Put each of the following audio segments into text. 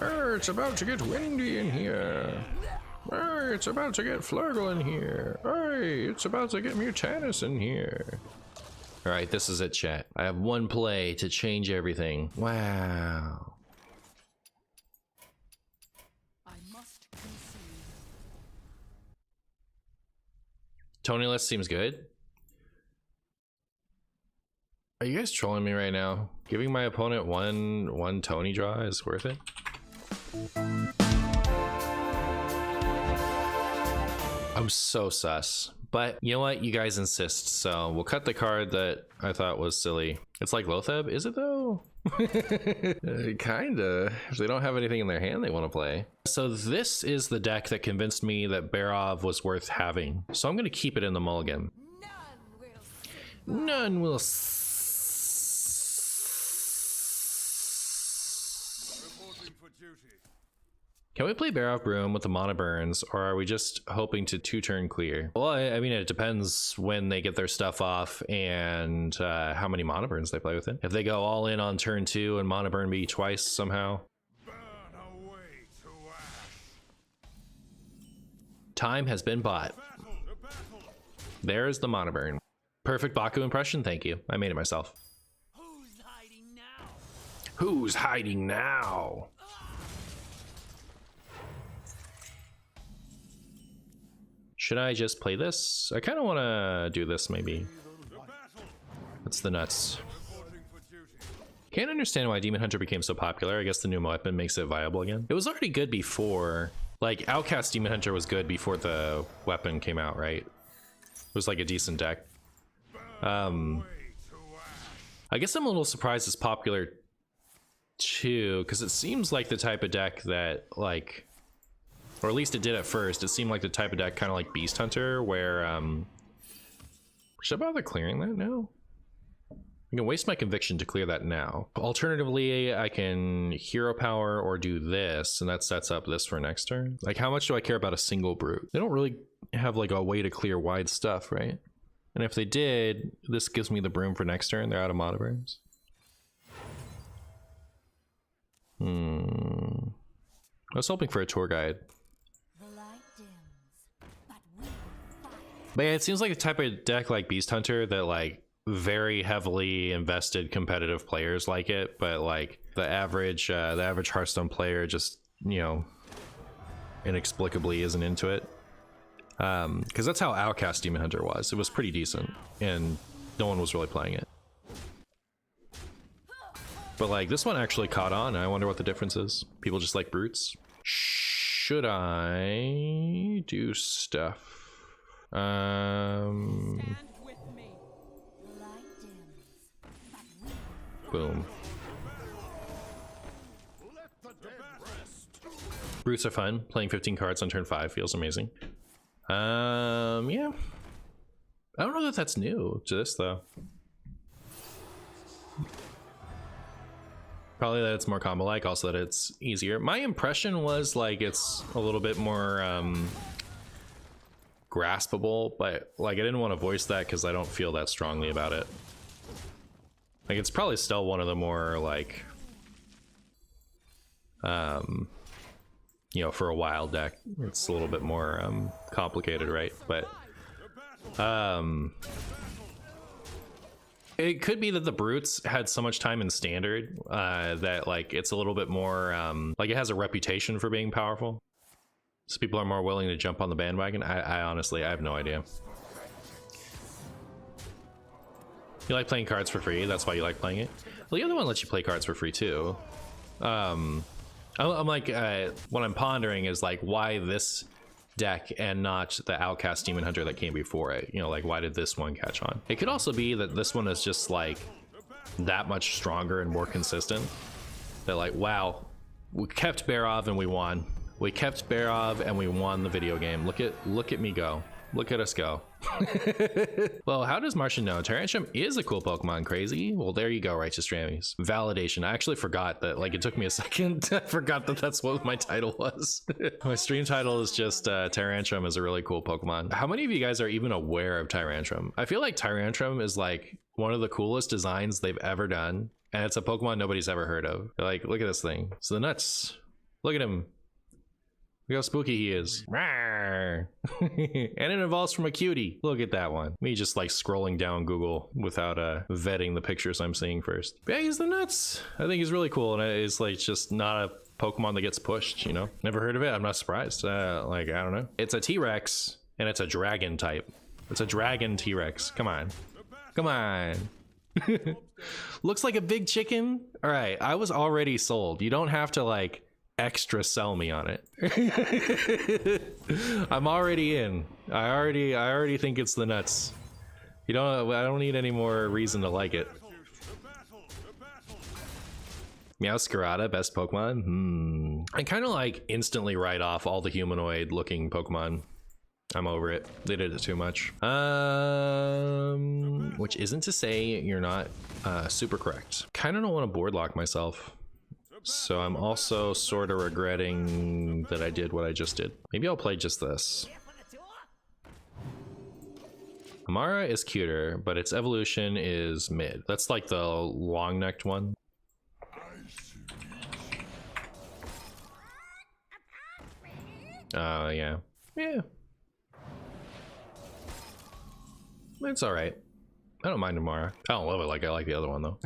It's about to get windy in here. It's about to get Flurgle in here. It's about to get Mutanus in here. All right, this is it, chat. I have one play to change everything. Wow. I must concede. Tony list seems good. Are you guys trolling me right now? Giving my opponent one Tony draw is worth it? I'm so sus. But you know what? You guys insist, so we'll cut the card that I thought was silly. It's like Lotheb, is it though? Kinda. If they don't have anything in their hand they want to play. So this is the deck that convinced me that Barov was worth having. So I'm gonna keep it in the mulligan. None will Can we play Barov Broom with the mana burns, or are we just hoping to 2-turn clear? Well, I mean, it depends when they get their stuff off and how many mana burns they play with it. If they go all in on turn 2 and mana burn me twice somehow. Time has been bought. There's the mana burn. Perfect Baku impression, thank you. I made it myself. Who's hiding now? Who's hiding now? Should I just play this? I kind of want to do this maybe. That's the nuts. Can't understand why Demon Hunter became so popular. I guess the new weapon makes it viable again. It was already good before. Like, Outcast Demon Hunter was good before the weapon came out, right? It was like a decent deck. I guess I'm a little surprised it's popular too, because it seems like the type of deck that, like, or at least it did at first, it seemed like the type of deck kind of like Beast Hunter, where, should I bother clearing that now? I can waste my conviction to clear that now. Alternatively, I can hero power or do this, and that sets up this for next turn. Like, how much do I care about a single brute? They don't really have like a way to clear wide stuff, right? And if they did, this gives me the broom for next turn. They're out of mana burns. I was hoping for a tour guide. But yeah, it seems like a type of deck like Beast Hunter that like very heavily invested competitive players like it, but like the average Hearthstone player just, you know, inexplicably isn't into it. Because that's how Outcast Demon Hunter was. It was pretty decent, and no one was really playing it. But like this one actually caught on, and I wonder what the difference is. People just like brutes. Should I do stuff? Boom. Brutes are fun. Playing 15 cards on turn 5 feels amazing. Yeah. I don't know that that's new to this though. Probably that it's more combo like, also that it's easier. My impression was like it's a little bit more graspable, but like I didn't want to voice that because I don't feel that strongly about it. Like it's probably still one of the more like you know, for a wild deck it's a little bit more complicated, right? But it could be that the brutes had so much time in standard that like it's a little bit more like it has a reputation for being powerful, so people are more willing to jump on the bandwagon. I honestly, I have no idea. You like playing cards for free, that's why you like playing it. Well, the other one lets you play cards for free too. I'm like what I'm pondering is like why this deck and not the Outcast Demon Hunter that came before it. You know, like why did this one catch on? It could also be that this one is just like that much stronger and more consistent. That like, wow, we kept Barov and we won. We kept Barov and we won the video game. Look at me go. Look at us go. Well, how does Martian know? Tyrantrum is a cool Pokemon, crazy. Well, there you go, Righteous Rammies. Validation. I actually forgot that, like, it took me a second. I forgot that that's what my title was. My stream title is just Tyrantrum is a really cool Pokemon. How many of you guys are even aware of Tyrantrum? I feel like Tyrantrum is like one of the coolest designs they've ever done. And it's a Pokemon nobody's ever heard of. Like, look at this thing. So the nuts. Look at him. Look how spooky he is. And it evolves from a cutie. Look at that one. Me just like scrolling down Google without vetting the pictures I'm seeing first. But yeah, he's the nuts. I think he's really cool, and it's like just not a Pokemon that gets pushed, you know? Never heard of it. I'm not surprised. Like, I don't know. It's a T-Rex, and it's a dragon type. It's a dragon T-Rex. Come on. Come on. Looks like a big chicken. All right, I was already sold. You don't have to like extra sell me on it. I'm already in. I already think it's the nuts. I don't need any more reason to like it. Meowscarada, best Pokemon? I kind of like instantly write off all the humanoid looking Pokemon. I'm over it. They did it too much. Which isn't to say you're not super correct. Kind of don't want to board lock myself. So I'm also sort of regretting that I did what I just did. Maybe I'll play just this. Amara is cuter, but its evolution is mid. That's like the long-necked one. Yeah. Yeah. It's all right. I don't mind Amara. I don't love it like I like the other one though.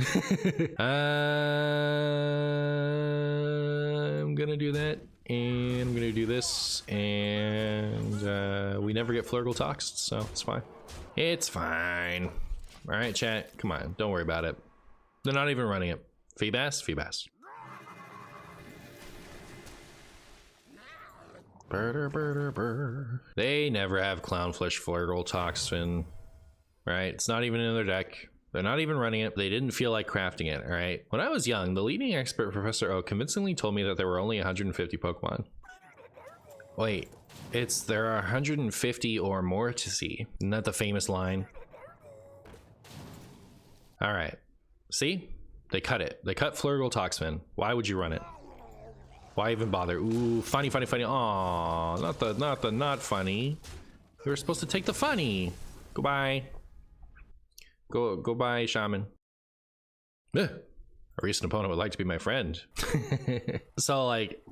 I'm gonna do that, and I'm gonna do this, and we never get Flurgle Toxed, so it's fine. It's fine. All right, chat. Come on, don't worry about it. They're not even running it. Feebas, Feebas. They never have Clownfish Flurgle Toxin. Right, it's not even in their deck. They're not even running it. They didn't feel like crafting it. All right. When I was young, the leading expert, Professor O, convincingly told me that there were only 150 Pokemon. Wait, there are 150 or more to see. Isn't that the famous line? All right. See, they cut it. They cut Flurgle Toxin. Why would you run it? Why even bother? Ooh, funny, funny, funny. Aw, not funny. We were supposed to take the funny. Goodbye. Go buy Shaman. Ugh. A recent opponent would like to be my friend. So like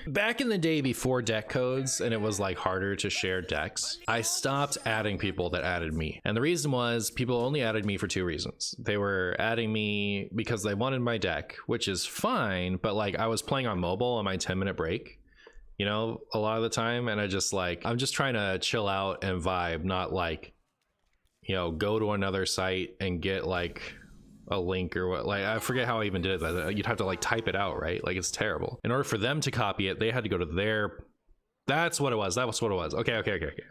back in the day before deck codes and it was like harder to share decks, I stopped adding people that added me. And the reason was people only added me for two reasons. They were adding me because they wanted my deck, which is fine, but like I was playing on mobile on my 10-minute break, you know, a lot of the time, and I'm just trying to chill out and vibe, not like, you know, go to another site and get like a link or what. Like I forget how I even did it. You'd have to like type it out, right? Like it's terrible. In order for them to copy it, they had to go to their. That's what it was. That was what it was. Okay.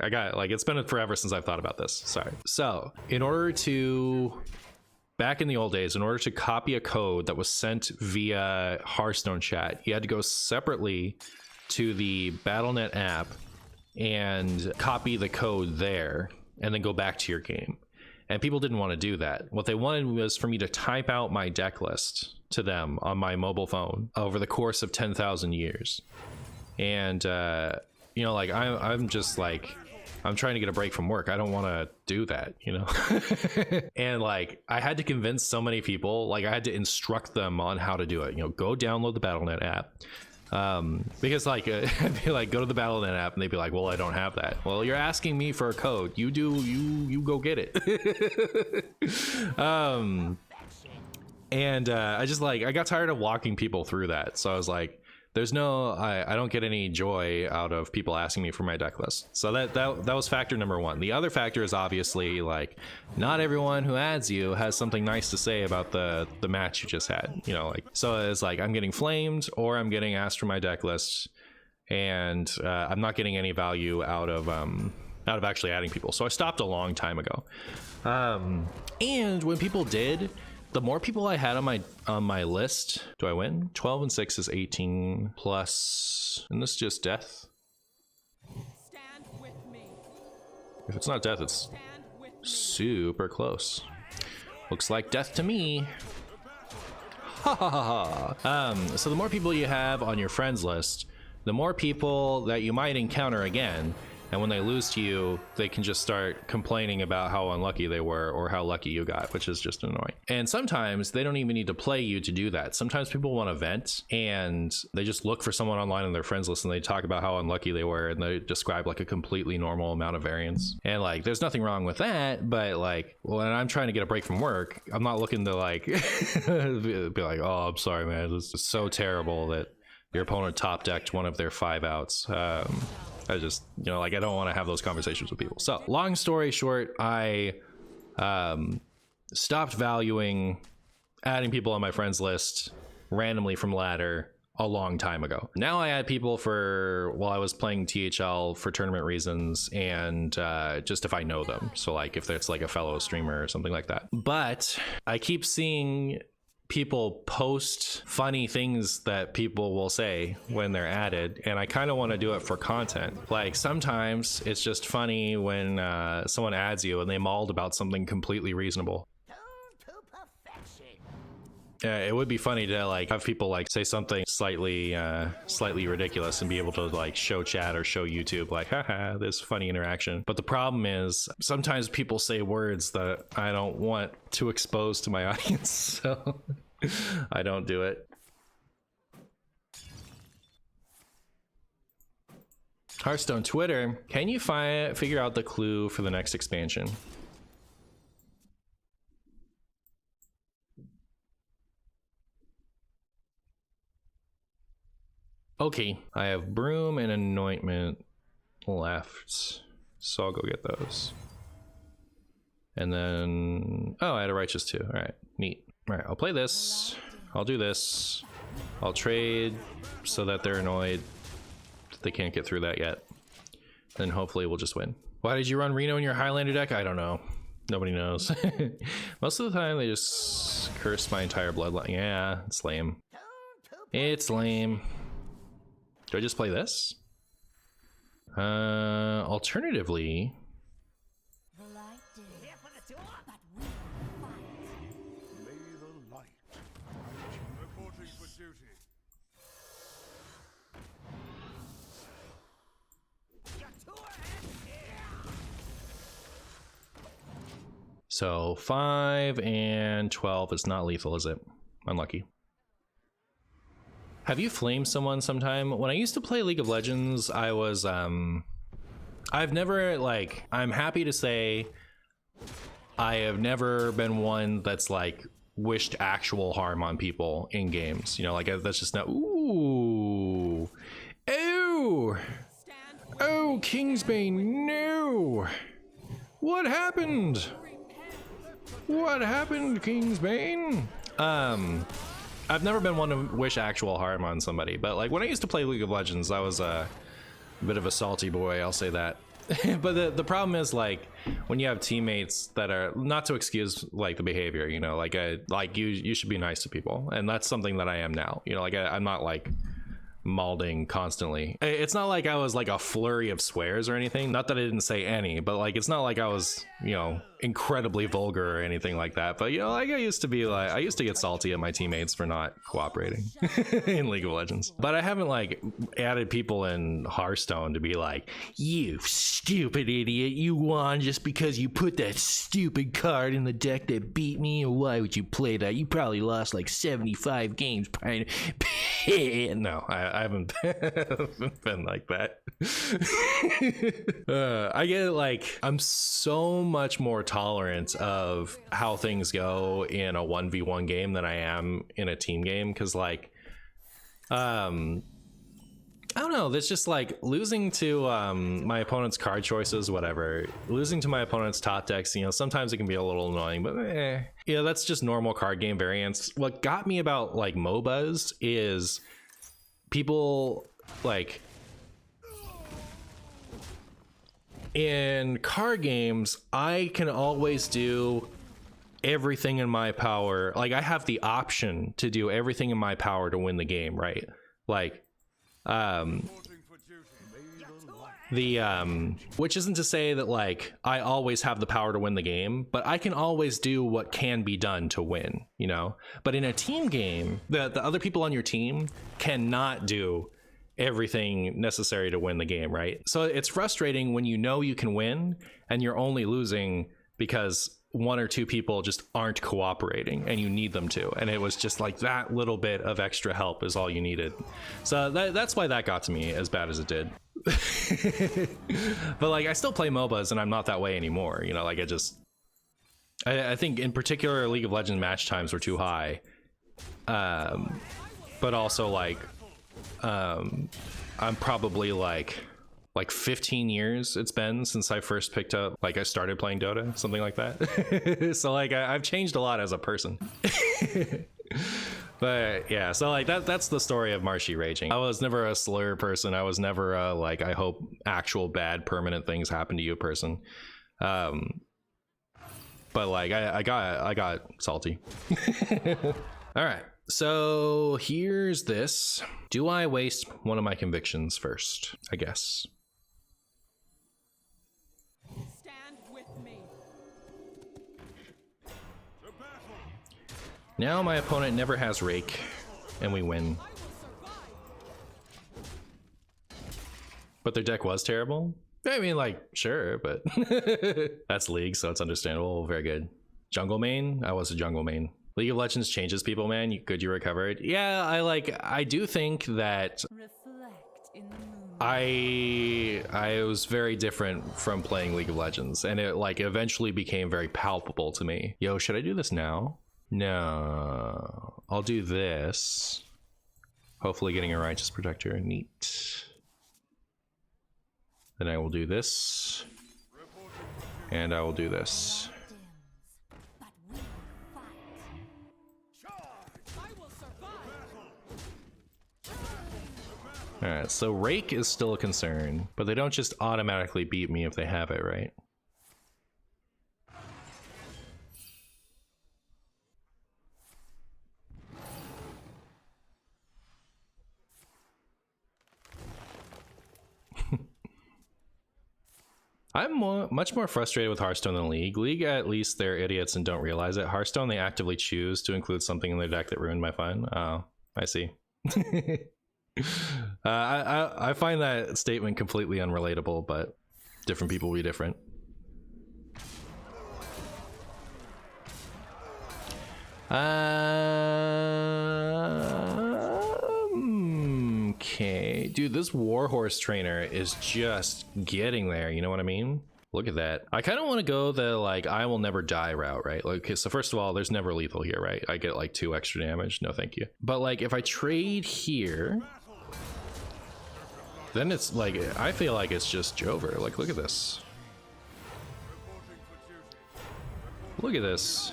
I got it. Like it's been forever since I've thought about this. Sorry. So in order to, back in the old days, in order to copy a code that was sent via Hearthstone chat, you had to go separately to the Battle.net app and copy the code there, and then go back to your game. And people didn't want to do that. What they wanted was for me to type out my deck list to them on my mobile phone over the course of 10,000 years. And, you know, like I'm just like, I'm trying to get a break from work. I don't want to do that, you know? And like, I had to convince so many people, like I had to instruct them on how to do it. You know, go download the Battle.net app. Because like I'd be like, go to the Battle.net app, and they'd be like, well, I don't have that. Well, you're asking me for a code. You do, you go get it. I got tired of walking people through that, so I was like, there's no, I don't get any joy out of people asking me for my deck list. So that was factor number one. The other factor is obviously like, not everyone who adds you has something nice to say about the match you just had, you know, like, so it's like I'm getting flamed or I'm getting asked for my deck list, and I'm not getting any value out of actually adding people. So I stopped a long time ago. And when people did, the more people I had on my list, do I win? 12 and 6 is 18 plus, and this is just death. Stand with me. If it's not death, it's super close. Looks like death to me. Ha ha ha ha. So the more people you have on your friends list, the more people that you might encounter again, And when they lose to you, they can just start complaining about how unlucky they were or how lucky you got, which is just annoying. And sometimes they don't even need to play you to do that. Sometimes people want to vent and they just look for someone online on their friends list and they talk about how unlucky they were and they describe like a completely normal amount of variance. And like, there's nothing wrong with that, but like, when I'm trying to get a break from work, I'm not looking to like be like, oh, I'm sorry, man, this is so terrible that your opponent top decked one of their 5 outs. I just, you know, like I don't want to have those conversations with people. So long story short, I stopped valuing adding people on my friends list randomly from ladder a long time ago. Now I add people for while I was playing THL for tournament reasons and just if I know them. So like if it's like a fellow streamer or something like that. But I keep seeing people post funny things that people will say when they're added, and I kind of want to do it for content. Like sometimes it's just funny when someone adds you and they mauled about something completely reasonable. It would be funny to like have people like say something slightly ridiculous and be able to like show chat or show YouTube like, haha, this funny interaction. But the problem is sometimes people say words that I don't want to expose to my audience, so I don't do it. Hearthstone Twitter, can you figure out the clue for the next expansion? Okay, I have broom and anointment left, so I'll go get those. And then, oh, I had a righteous too. All right, neat. All right, I'll play this. I'll do this. I'll trade so that they're annoyed that they can't get through that yet. Then hopefully we'll just win. Why did you run Reno in your Highlander deck? I don't know. Nobody knows. Most of the time they just curse my entire bloodline. Yeah, it's lame. It's lame. Do I just play this? Alternatively, so 5 and 12 is not lethal, is it? Unlucky. Have you flamed someone sometime? When I used to play League of Legends, I was, I've never, like, I'm happy to say I have never been one that's, like, wished actual harm on people in games. You know, like, that's just not, ooh. Ew! Oh, Kingsbane, no! What happened? What happened, Kingsbane? I've never been one to wish actual harm on somebody, but like when I used to play League of Legends, I was a bit of a salty boy, I'll say that. But the problem is like when you have teammates that are, not to excuse like the behavior, you know, like you should be nice to people, and that's something that I am now. You know, like I'm not like malding constantly. It's not like I was like a flurry of swears or anything, not that I didn't say any, but like it's not like I was, you know, incredibly vulgar or anything like that. But you know, like I used to get salty at my teammates for not cooperating in League of Legends. But I haven't like added people in Hearthstone to be like, you stupid idiot, you won just because you put that stupid card in the deck that beat me, or why would you play that? You probably lost like 75 games. No, I haven't been like that. I get it, like I'm so much more tolerant of how things go in a 1v1 game than I am in a team game, because like I don't know, that's just like losing to my opponent's card choices, whatever, losing to my opponent's top decks, you know, sometimes it can be a little annoying, but you know, that's just normal card game variance. What got me about like MOBAs is people like in card games, I can always do everything in my power. Like I have the option to do everything in my power to win the game, right? Like which isn't to say that like I always have the power to win the game, but I can always do what can be done to win, you know? But in a team game, the other people on your team cannot do everything necessary to win the game, right? So it's frustrating when you know you can win and you're only losing because one or two people just aren't cooperating and you need them to. And it was just like that little bit of extra help is all you needed. So that's why that got to me as bad as it did. But like I still play MOBAs and I'm not that way anymore. You know, like I think in particular League of Legends match times were too high. But also like I'm probably like 15 years it's been since I first picked up, like I started playing Dota, something like that. So like I've changed a lot as a person. But yeah, so like that's the story of Marshy raging. I was never a slur person. I was never a like I hope actual bad permanent things happen to you person. But like I got salty. All right, so here's this. Do I waste one of my convictions first? I guess. Stand with me. Now my opponent never has Rake, and we win. I will survive. But their deck was terrible? I mean, like, sure, but that's League, so it's understandable. Very good. Jungle main? I was a jungle main. League of Legends changes people, man. You recovered? Yeah, I do think that Reflect in the moon. I was very different from playing League of Legends, and it like eventually became very palpable to me. Yo, should I do this now? No, I'll do this. Hopefully getting a Righteous Protector. Neat. Then I will do this. And I will do this. I will survive. Alright, so Rake is still a concern, but they don't just automatically beat me if they have it, right? I'm much more frustrated with Hearthstone than League. League, at least they're idiots and don't realize it. Hearthstone, they actively choose to include something in their deck that ruined my fun. Oh, I see. I find that statement completely unrelatable, but different people be different. Okay, dude, this Warhorse trainer is just getting there, you know what I mean? Look at that. I kind of want to go the like I will never die route, right? Like, okay, so first of all, there's never lethal here, right? I get like 2 extra damage, no thank you. But like if I trade here, then it's like I feel like it's just Jover. Like, look at this. Look at this.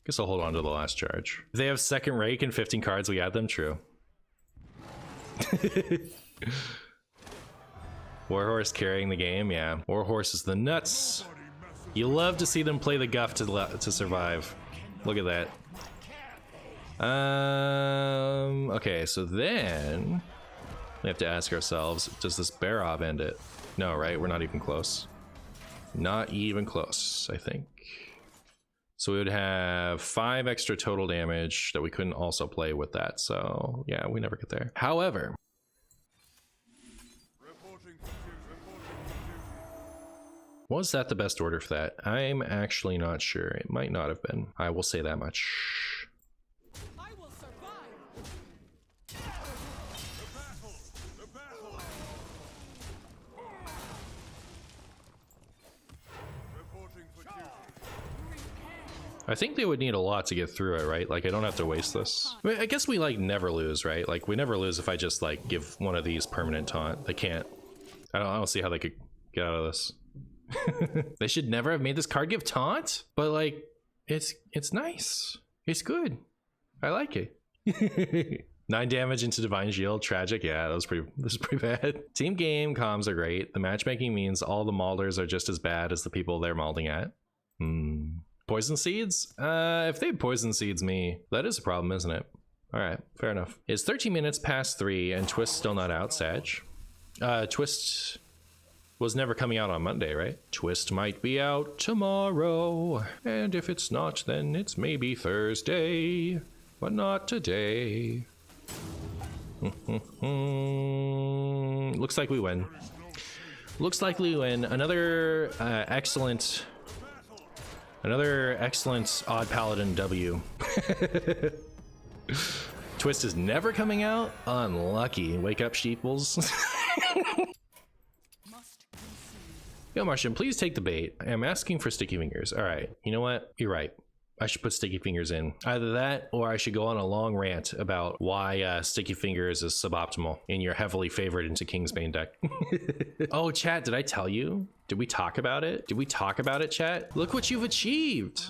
Guess I'll hold on to the last charge. If they have second Rake and 15 cards, we add them? True. Warhorse carrying the game, yeah. Warhorse is the nuts. You love to see them play the guff to survive. Look at that. Okay, so then we have to ask ourselves, does this Barov end it? No, right? We're not even close. Not even close, I think. So we would have 5 extra total damage that we couldn't also play with that. So yeah, we never get there. However, was that the best order for that? I'm actually not sure. It might not have been. I will say that much. I will survive. I think they would need a lot to get through it, right? Like I don't have to waste this. I mean, I guess we like never lose, right? Like we never lose if I just like give one of these permanent taunt. They can't. I don't see how they could get out of this. They should never have made this card give taunt, but like it's nice. It's good. I like it. 9 damage into Divine Shield, tragic. Yeah, this is pretty bad. Team game comms are great. The matchmaking means all the Malders are just as bad as the people they're malding at. Poison seeds? If they poison seeds me, that is a problem, isn't it? All right, fair enough. It's 13 minutes past 3 and Twist's still not out, Sag. Twist was never coming out on Monday, right? Twist might be out tomorrow. And if it's not, then it's maybe Thursday, but not today. Looks like we win. Looks like we win. Another excellent Odd Paladin W. Twist is never coming out? Unlucky. Wake up, sheeples. Yo, Martian, please take the bait. I'm asking for sticky fingers. All right, you know what? You're right. I should put sticky fingers in. Either that, or I should go on a long rant about why sticky fingers is suboptimal in your heavily favored into Kingsbane deck. Oh, chat, did I tell you? Did we talk about it? Did we talk about it, chat? Look what you've achieved.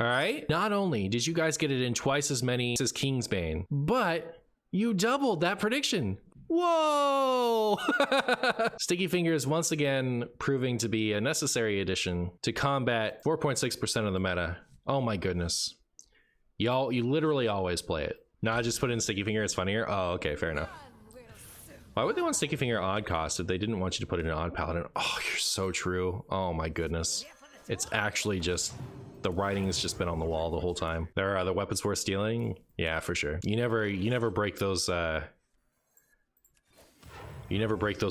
All right. Not only did you guys get it in twice as many as Kingsbane, but you doubled that prediction. Whoa! Sticky fingers once again proving to be a necessary addition to combat 4.6% of the meta. Oh my goodness. Y'all, you literally always play it. Nah, just put in sticky finger, it's funnier. Oh, okay, fair enough. Why would they want sticky finger odd cost if they didn't want you to put it in odd paladin? Oh, you're so true. Oh my goodness. It's actually just, the writing has just been on the wall the whole time. There are other weapons worth stealing. Yeah, for sure. You never break those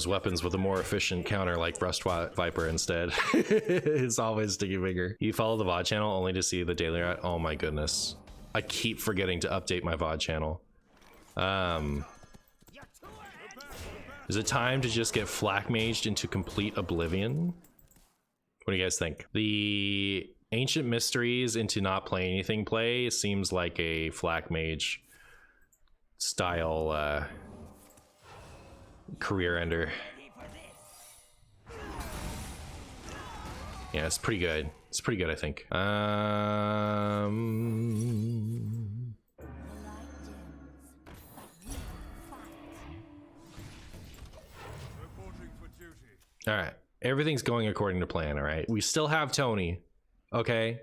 weapons with a more efficient counter like Rust Viper instead. It's always sticky finger. You follow the VOD channel only to see the daily rat. Oh my goodness. I keep forgetting to update my VOD channel. Is it time to just get flak maged into complete oblivion? What do you guys think? The Ancient Mysteries into not playing anything play seems like a flak mage style career ender. Yeah, it's pretty good. It's pretty good, I think. All right, everything's going according to plan. All right, we still have Tony. Okay.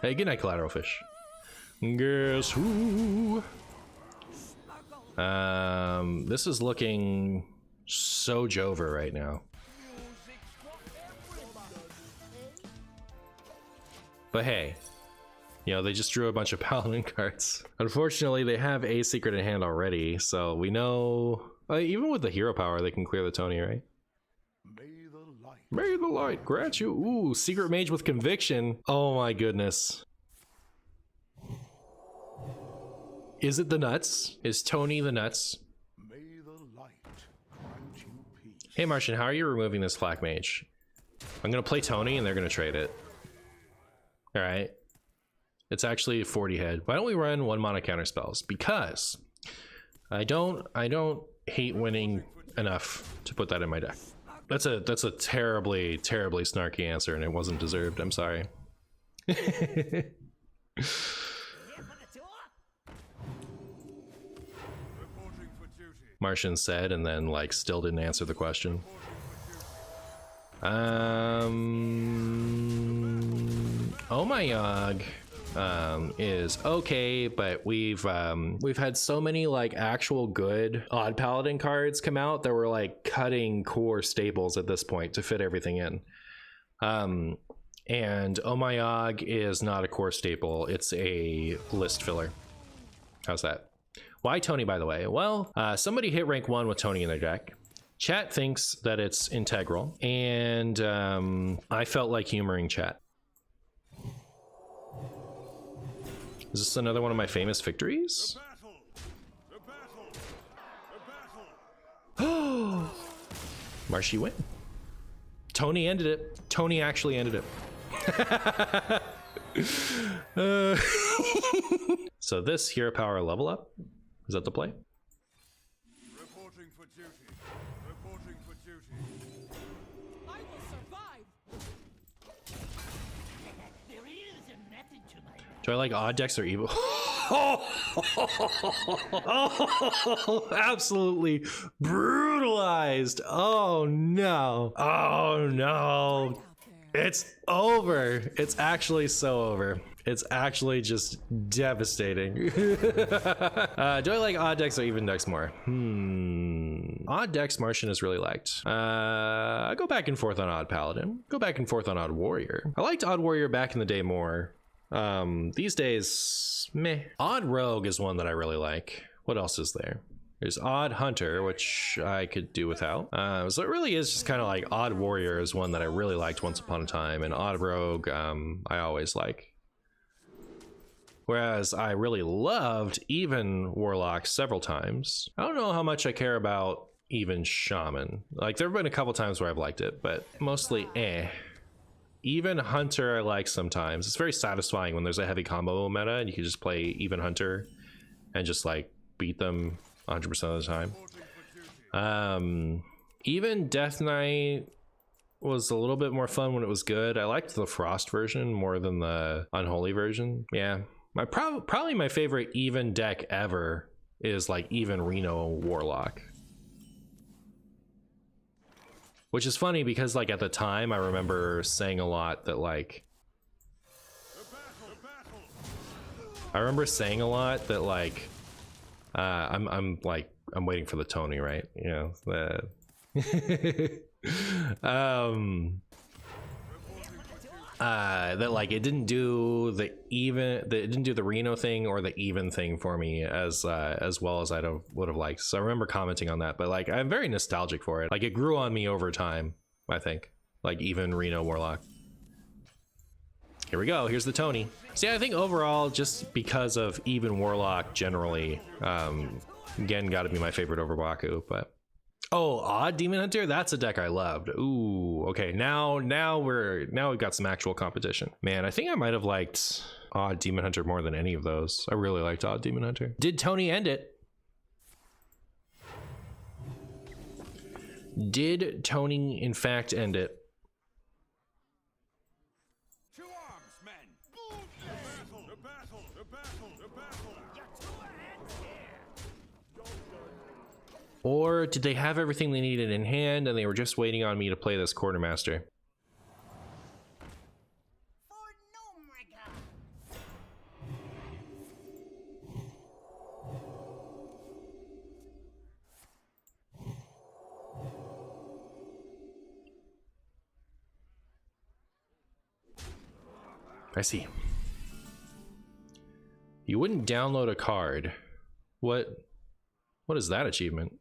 Hey, good night, collateral fish. Guess who? This is looking so Jover right now. But hey, you know, they just drew a bunch of Paladin cards. Unfortunately, they have a secret in hand already, so we know, even with the hero power, they can clear the Tony, right? May the light grant you. Ooh, secret mage with conviction. Oh my goodness. Is it the nuts? Is Tony the nuts? May the light grant you peace. Hey Martian, how are you removing this flak mage? I'm gonna play Tony and they're gonna trade it. All right. It's actually 40 head. Why don't we run 1 mana counter spells? Because I don't hate winning enough to put that in my deck. That's a terribly snarky answer, and it wasn't deserved. I'm sorry. Martian said, and then like still didn't answer the question. Oh my Yogg is okay, but we've had so many like actual good Odd Paladin cards come out that we're like cutting core staples at this point to fit everything in. And Oh my Yogg is not a core staple, it's a list filler. How's that? Why Tony, by the way? Well, somebody hit rank 1 with Tony in their deck. Chat thinks that it's integral, and I felt like humoring chat. Is this another one of my famous victories? Oh, Marshy win. Tony ended it. Tony actually ended it. So this hero power level up, is that the play? Reporting for duty. Reporting for duty. I will survive. There is a method to my Do I like odd decks or evil? Oh, absolutely brutalized. Oh no. Oh no. It's over. It's actually so over. It's actually just devastating. Do I like odd decks or even decks more? Odd decks Martian has really liked. I go back and forth on Odd Paladin. Go back and forth on Odd Warrior. I liked Odd Warrior back in the day more. These days, meh. Odd Rogue is one that I really like. What else is there? There's Odd Hunter, which I could do without. So it really is just kind of like Odd Warrior is one that I really liked once upon a time, and Odd Rogue I always like. Whereas I really loved Even Warlock several times. I don't know how much I care about Even Shaman. Like there have been a couple times where I've liked it, but mostly eh. Even Hunter I like sometimes. It's very satisfying when there's a heavy combo meta and you can just play Even Hunter and just like beat them 100% of the time. Even Death Knight was a little bit more fun when it was good. I liked the Frost version more than the Unholy version. Yeah, probably my favorite Even deck ever is like Even Reno Warlock. Which is funny because like at the time I remember saying a lot that like I'm waiting for the Tony, right? You know, that like it didn't do the Reno thing or the Even thing for me as well as I would have liked. So I remember commenting on that, but like I'm very nostalgic for it. Like it grew on me over time, I think. Like Even Reno Warlock. Here we go. Here's the Tony. See, I think overall, just because of Even Warlock generally, again, got to be my favorite over Baku. But oh, Odd Demon Hunter, that's a deck I loved. Ooh, okay. Now we've got some actual competition. Man, I think I might have liked Odd Demon Hunter more than any of those. I really liked Odd Demon Hunter. Did Tony end it? Did Tony in fact end it? Or did they have everything they needed in hand and they were just waiting on me to play this Quartermaster? I see. You wouldn't download a card. What is that achievement?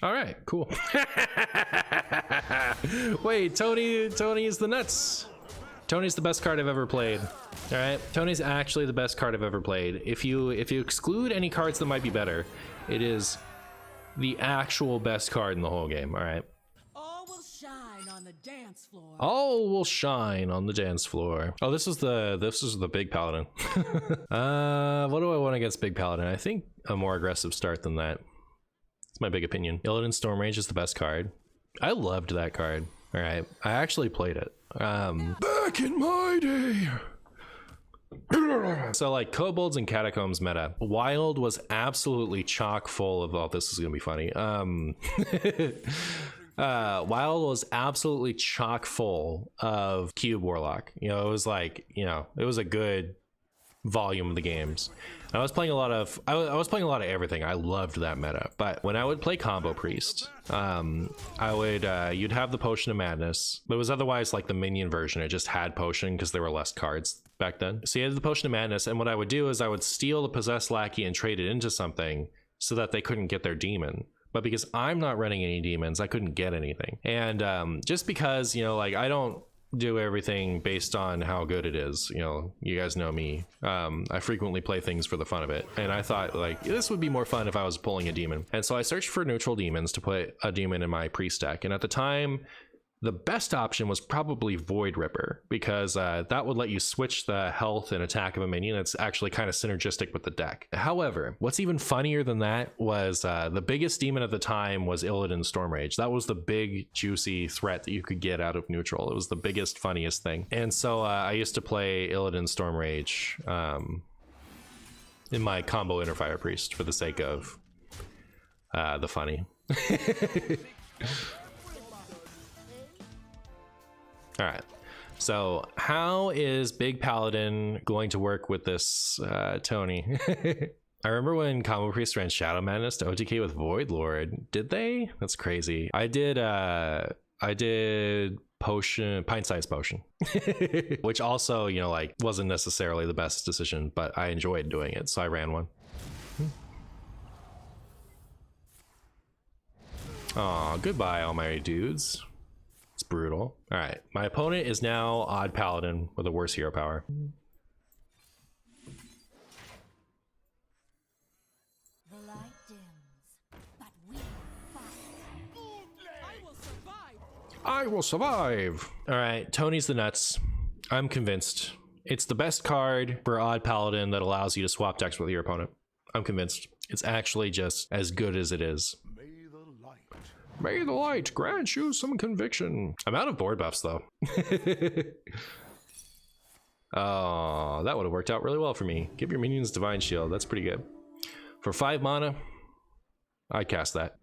All right, cool. Wait, Tony is the nuts. Tony's the best card I've ever played. All right, Tony's actually the best card I've ever played. If you exclude any cards that might be better, it is the actual best card in the whole game. All right. All will shine on the dance floor. All will shine on the dance floor. Oh, this is the Big Paladin. What do I want against Big Paladin? I think a more aggressive start than that. It's my big opinion. Illidan Stormrage is the best card. I loved that card. All right, I actually played it. Back in my day. So like Kobolds and Catacombs meta, Wild was absolutely chock full of, oh, this is gonna be funny. Wild was absolutely chock full of Cube Warlock. You know, it was like, you know, it was a good volume of the games. I was playing a lot of everything. I loved that meta. But when I would play Combo Priest, I would you'd have the Potion of Madness, but it was otherwise like the minion version. It just had potion because there were less cards back then. So you had the Potion of Madness, and what I would do is I would steal the Possessed Lackey and trade it into something so that they couldn't get their demon. But because I'm not running any demons, I couldn't get anything. And just because, you know, like I don't do everything based on how good it is. You know, you guys know me. I frequently play things for the fun of it. And I thought like this would be more fun if I was pulling a demon. And so I searched for neutral demons to put a demon in my priest deck. And at the time, the best option was probably Void Ripper, because that would let you switch the health and attack of a minion. It's actually kind of synergistic with the deck. However, what's even funnier than that was the biggest demon at the time was Illidan Stormrage. That was the big juicy threat that you could get out of neutral. It was the biggest, funniest thing. And so I used to play Illidan Stormrage in my combo Interfire Priest for the sake of the funny. All right, so how is Big Paladin going to work with this Tony? I remember when Combo Priest ran Shadow Madness to OTK with Void Lord. Did they? That's crazy. I did potion, pint-sized potion, which also, you know, like wasn't necessarily the best decision, but I enjoyed doing it, so I ran one. Aw, goodbye, all my dudes. It's brutal. All right, my opponent is now Odd Paladin with a worse hero power. The light dims, but we fight. I will survive. I will survive. All right, Tony's the nuts. I'm convinced. It's the best card for Odd Paladin that allows you to swap decks with your opponent. I'm convinced. It's actually just as good as it is. May the light grant you some conviction. I'm out of board buffs though. Oh, that would have worked out really well for me. Give your minions Divine Shield. That's pretty good. For 5 mana, I'd cast that.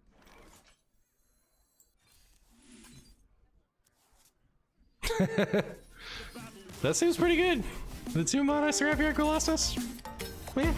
That seems pretty good. The 2 mana Seraphic Colossus. Yeah.